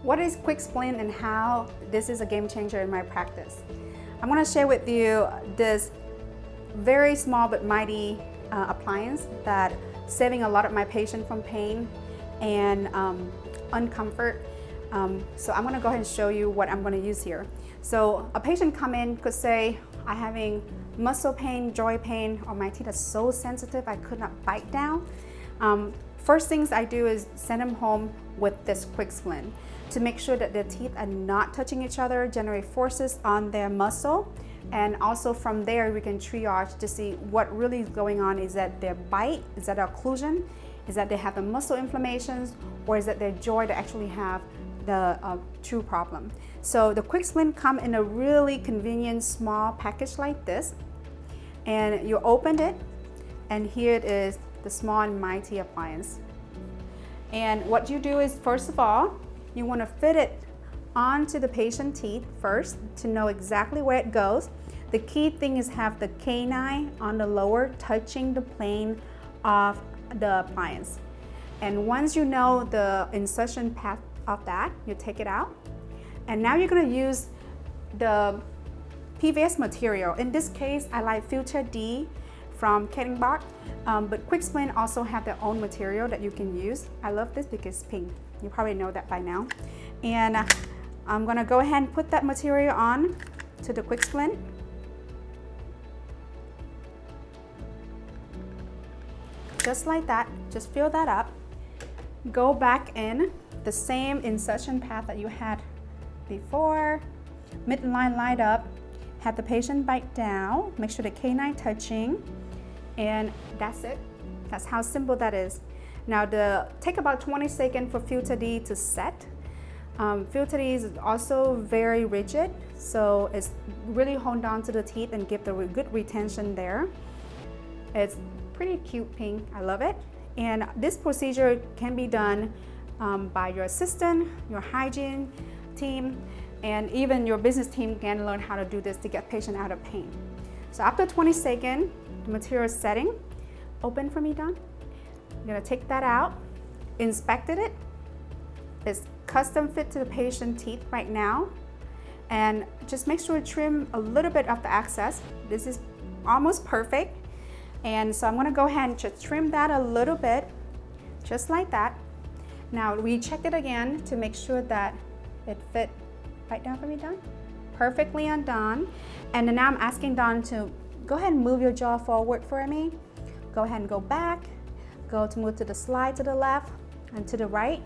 What is QuickSplint and how this is a game changer in my practice? I'm going to share with you this very small but mighty appliance that saving a lot of my patients from pain and uncomfort. So I'm going to go ahead and show you what I'm going to use here. So a patient come in could say, I'm having muscle pain, joint pain, or my teeth are so sensitive I could not bite down. First things I do is send them home with this QuickSplint to make sure that their teeth are not touching each other, generate forces on their muscle, and also from there we can triage to see what really is going on. Is that their bite? Is that occlusion? Is that they have the muscle inflammations? Or is that their jaw that actually have the true problem? So the QuickSplint come in a really convenient small package like this, and you open it, and here it is, the small and mighty appliance. And what you do is, first of all, you want to fit it onto the patient teeth first to know exactly where it goes. The key thing is have the canine on the lower touching the plane of the appliance. And once you know the insertion path of that, you take it out. And now you're going to use the PVS material. In this case, I like Filter D from Kettenbach, but QuickSplint also have their own material that you can use. I love this because it's pink. You probably know that by now. And I'm going to go ahead and put that material on to the QuickSplint. Just like that, just fill that up. Go back in the same insertion path that you had before. Midline lined up, have the patient bite down, make sure the canine touching, and that's it. That's how simple that is. Now take about 20 seconds for Filter D to set. Filter D is also very rigid, so it's really hold on to the teeth and give the good retention there. It's pretty cute pink, I love it. And this procedure can be done by your assistant, your hygiene team, and even your business team can learn how to do this to get patient out of pain. So after 20 seconds, the material is setting. Open for me, Don. I'm gonna take that out, inspected it. It's custom fit to the patient teeth right now. And just make sure to trim a little bit of the excess. This is almost perfect. And so I'm gonna go ahead and just trim that a little bit, just like that. Now we check it again to make sure that it fit right down for me, Don. Perfectly undone. And then now I'm asking Don to go ahead and move your jaw forward for me. Go ahead and go back. Go to move to the slide to the left and to the right.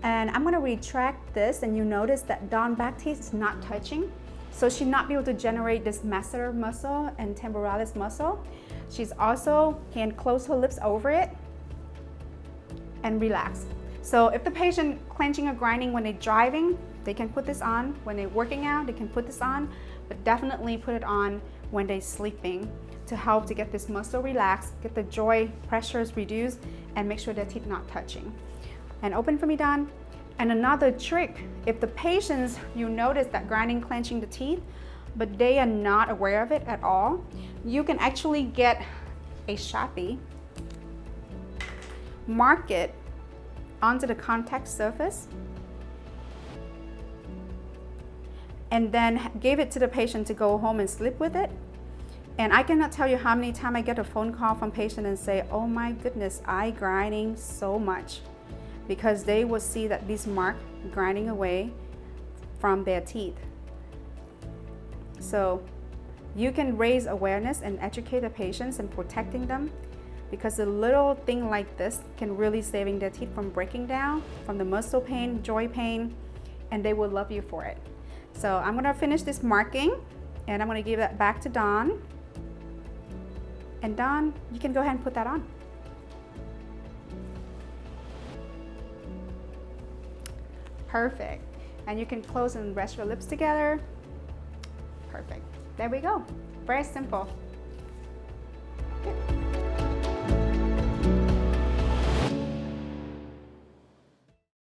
And I'm gonna retract this, and you notice that Dawn back teeth is not touching. So she'll not be able to generate this masseter muscle and temporaries muscle. She's also can close her lips over it and relax. So if the patient clenching or grinding when they're driving, they can put this on. When they're working out, they can put this on, but definitely put it on when they're sleeping to help to get this muscle relaxed, get the jaw pressures reduced, and make sure their teeth not touching. And open for me, Don. And another trick, if the patients, you notice that grinding, clenching the teeth, but they are not aware of it at all, you can actually get a Sharpie, mark it onto the contact surface, and then give it to the patient to go home and sleep with it. And I cannot tell you how many times I get a phone call from patient and say, oh my goodness, I grinding so much, because they will see that this mark grinding away from their teeth. So you can raise awareness and educate the patients and protecting them, because a little thing like this can really saving their teeth from breaking down, from the muscle pain, joint pain, and they will love you for it. So I'm gonna finish this marking, and I'm gonna give that back to Dawn. And Dawn, you can go ahead and put that on. Perfect. And you can close and rest your lips together. Perfect. There we go. Very simple. Good.